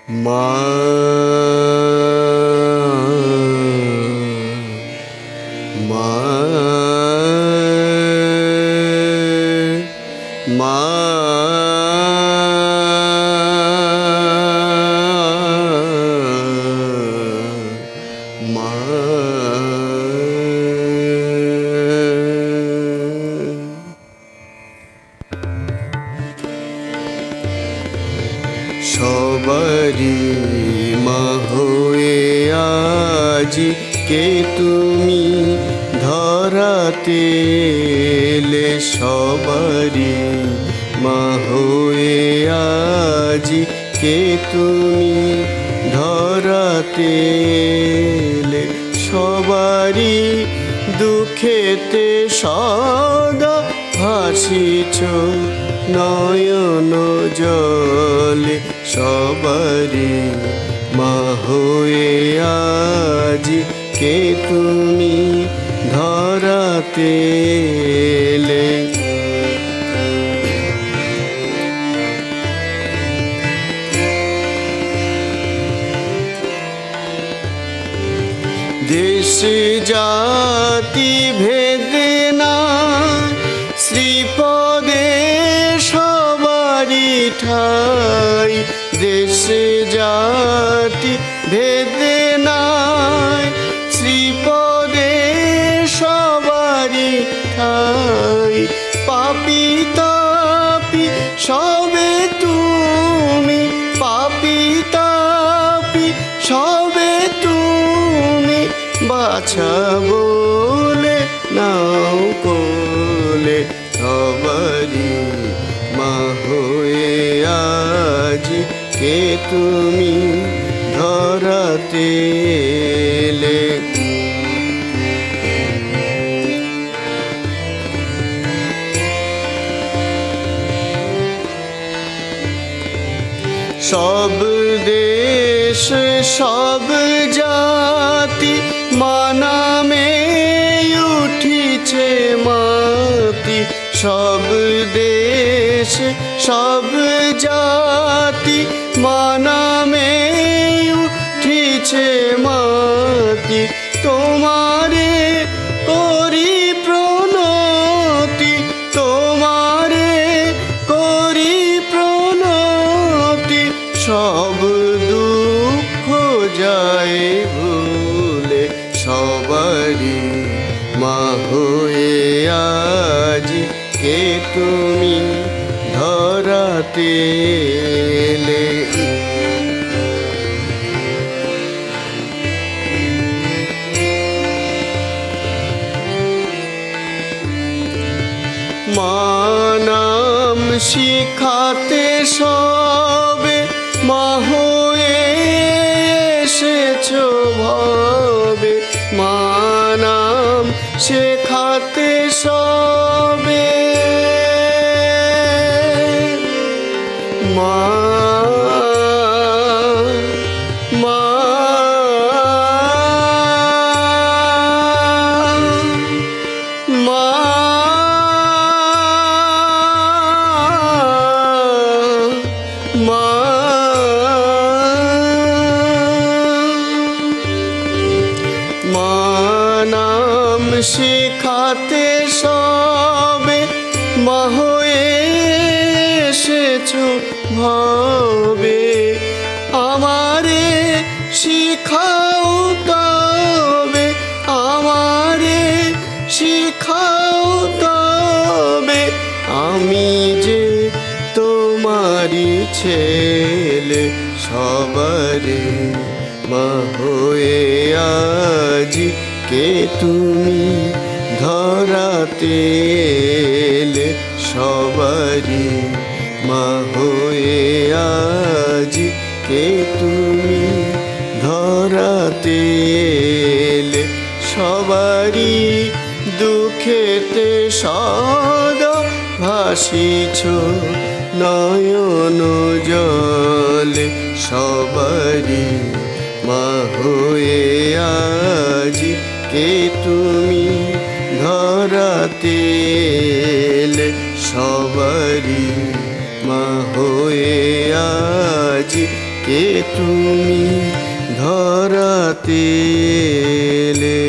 মা মা মা মা সবারি মা হয়ে আজি কে তুমি ধরাতে এলে, সবারি মা হয়ে আজি কে তুমি ধরাতে এলে, সবারি দুঃখেতে সদা ভাসিছ নয়ন জলে, সবারি মা হয়ে আজি কে তুমি ধরাতে এলে। দেশ জাতি ভেদে না শ্রীপদে সবারি ঠাই, দেশ জাতি ভেদে নাই শ্রীপদে সবারি ঠাই, পাপী তাপী সবে তুমি, পাপী তাপী সবে তুমি, বাছা বলে নাও কোলে, সবারি মা হয়ে আজি কে তুমি ধরাতে এলে। সব দেশ সব জাতি মা নামে উঠিছে মাতি, সব দেশ সব জাতি মা নামে উঠিছে মাতি, তোমারে করি প্রণতি, তোমারে করি প্রণতি, সব দুঃখ যায় ভুলে, সবারি মা হয়ে আজি কে তুমি ধরাতে এলে। মা নাম শিখাতে সবে মা হয়ে এসেছো ভবে, মা নাম শেখাতে সবে মা মা মা মা মা নাম শিখাতে সবে মা হয়ে এসেছো ভবে, আমারে শিখাও তবে, আমারে শিখাও তবে, আমি যে তোমারি ছেলে, সবারে মা হয়ে আজি কে তুমি ধরাতে এলে, সবারি মা হয়ে আজি কে তুমি ধরাতে এলে, সবারি দুঃখেতে সদা ভাসিছ নয়ন জলে, সবারি মা হয়ে আজি কে তুমি ধরাতে এলে, সবারি মা হয়ে আজি থেকে তুমি ধরাতে এলে।